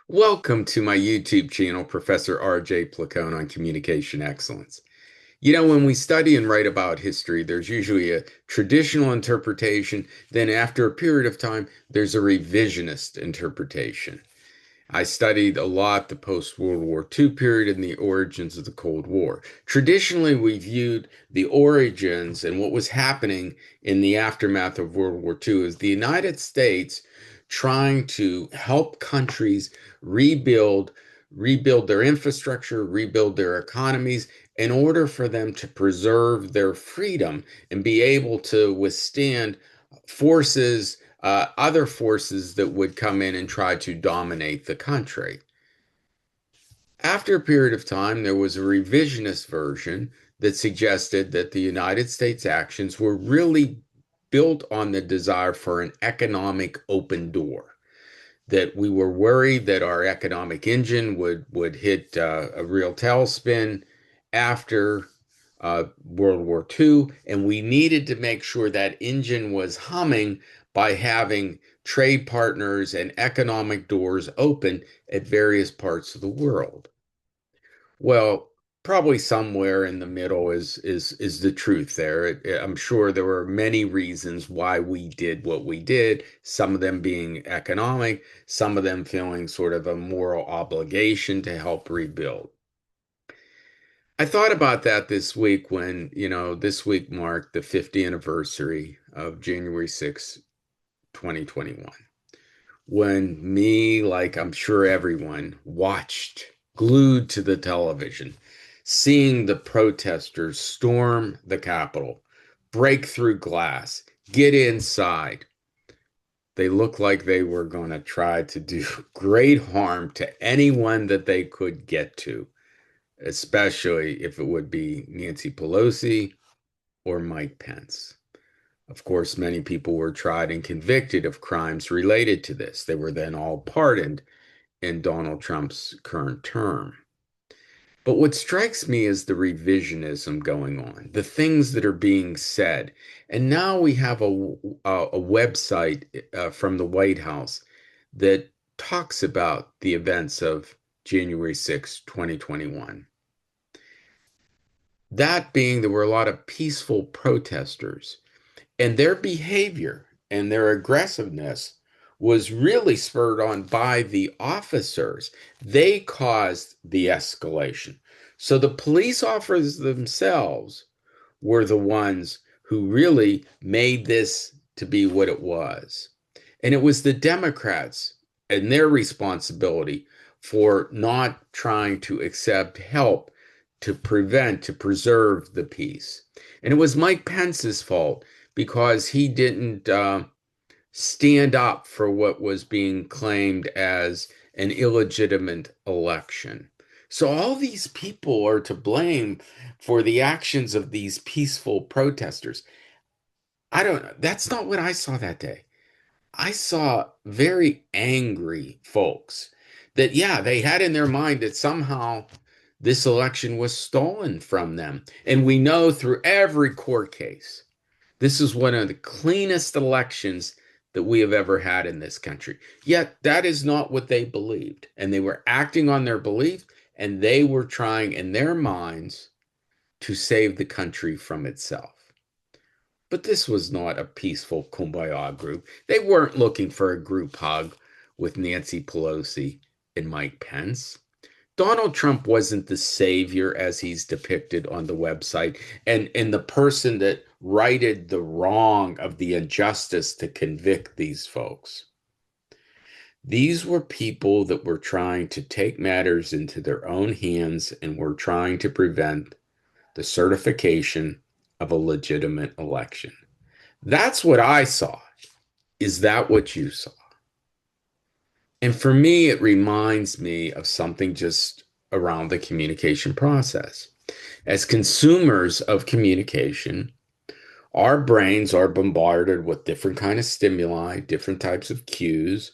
Welcome to my YouTube channel, Professor R.J. Placone on Communication Excellence. When we study and write about history, there's usually a traditional interpretation. Then, after a period of time, there's a revisionist interpretation. I studied a lot the post-World War II period and the origins of the Cold War. Traditionally, we viewed the origins and what was happening in the aftermath of World War II as the United States trying to help countries rebuild, rebuild their infrastructure, rebuild their economies in order for them to preserve their freedom and be able to withstand forces other forces that would come in and try to dominate the country. After a period of time, there was a revisionist version that suggested that the United States actions were really built on the desire for an economic open door, that we were worried that our economic engine would hit a real tailspin after World War II, and we needed to make sure that engine was humming by having trade partners and economic doors open at various parts of the world. Well, probably somewhere in the middle is the truth there. I'm sure there were many reasons why we did what we did, some of them being economic, some of them feeling sort of a moral obligation to help rebuild. I thought about that this week when, this week marked the 50th anniversary of January 6th, 2021. When me, like I'm sure everyone, watched, glued to the television, seeing the protesters storm the Capitol, break through glass, get inside. They looked like they were going to try to do great harm to anyone that they could get to, especially if it would be Nancy Pelosi or Mike Pence. Of course, many people were tried and convicted of crimes related to this. They were then all pardoned in Donald Trump's current term. But what strikes me is the revisionism going on, the things that are being said. And now we have a website from the White House that talks about the events of January 6th, 2021. That being, there were a lot of peaceful protesters, and their behavior and their aggressiveness was really spurred on by the officers. They caused the escalation. So the police officers themselves were the ones who really made this to be what it was. And it was the Democrats and their responsibility for not trying to accept help to prevent, to preserve the peace. And it was Mike Pence's fault because he didn't stand up for what was being claimed as an illegitimate election. So all these people are to blame for the actions of these peaceful protesters. I don't know. That's not what I saw that day. I saw very angry folks that, yeah, they had in their mind that somehow this election was stolen from them. And we know through every court case, this is one of the cleanest elections that we have ever had in this country. Yet that is not what they believed. And they were acting on their belief, and they were trying in their minds to save the country from itself. But this was not a peaceful kumbaya group. They weren't looking for a group hug with Nancy Pelosi and Mike Pence. Donald Trump wasn't the savior as he's depicted on the website, and the person that righted the wrong of the injustice to convict these folks. These were people that were trying to take matters into their own hands and were trying to prevent the certification of a legitimate election. That's what I saw. Is that what you saw? And for me, it reminds me of something just around the communication process. As consumers of communication, our brains are bombarded with different kind of stimuli, different types of cues.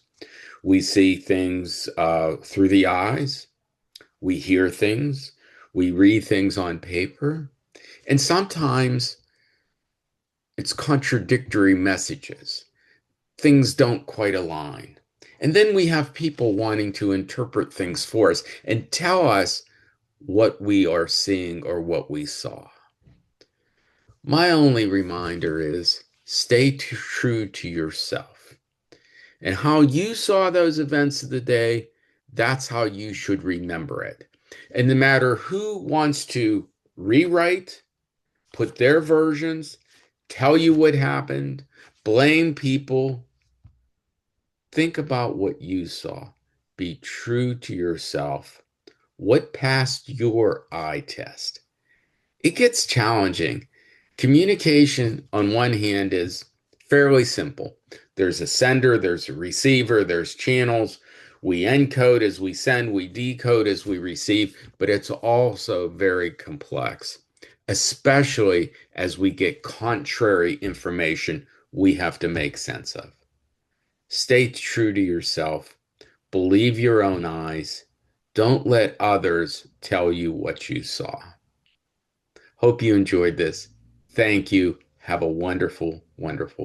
We see things through the eyes. We hear things. We read things on paper. And sometimes it's contradictory messages. Things don't quite align. And then we have people wanting to interpret things for us and tell us what we are seeing or what we saw. My only reminder is stay true to yourself. And how you saw those events of the day, that's how you should remember it. And no matter who wants to rewrite, put their versions, tell you what happened, blame people, think about what you saw. Be true to yourself. What passed your eye test? It gets challenging. Communication, on one hand, is fairly simple. There's a sender, there's a receiver, there's channels. We encode as we send, we decode as we receive, but it's also very complex, especially as we get contrary information we have to make sense of. Stay true to yourself. Believe your own eyes. Don't let others tell you what you saw. Hope you enjoyed this. Thank you. Have a wonderful, wonderful day.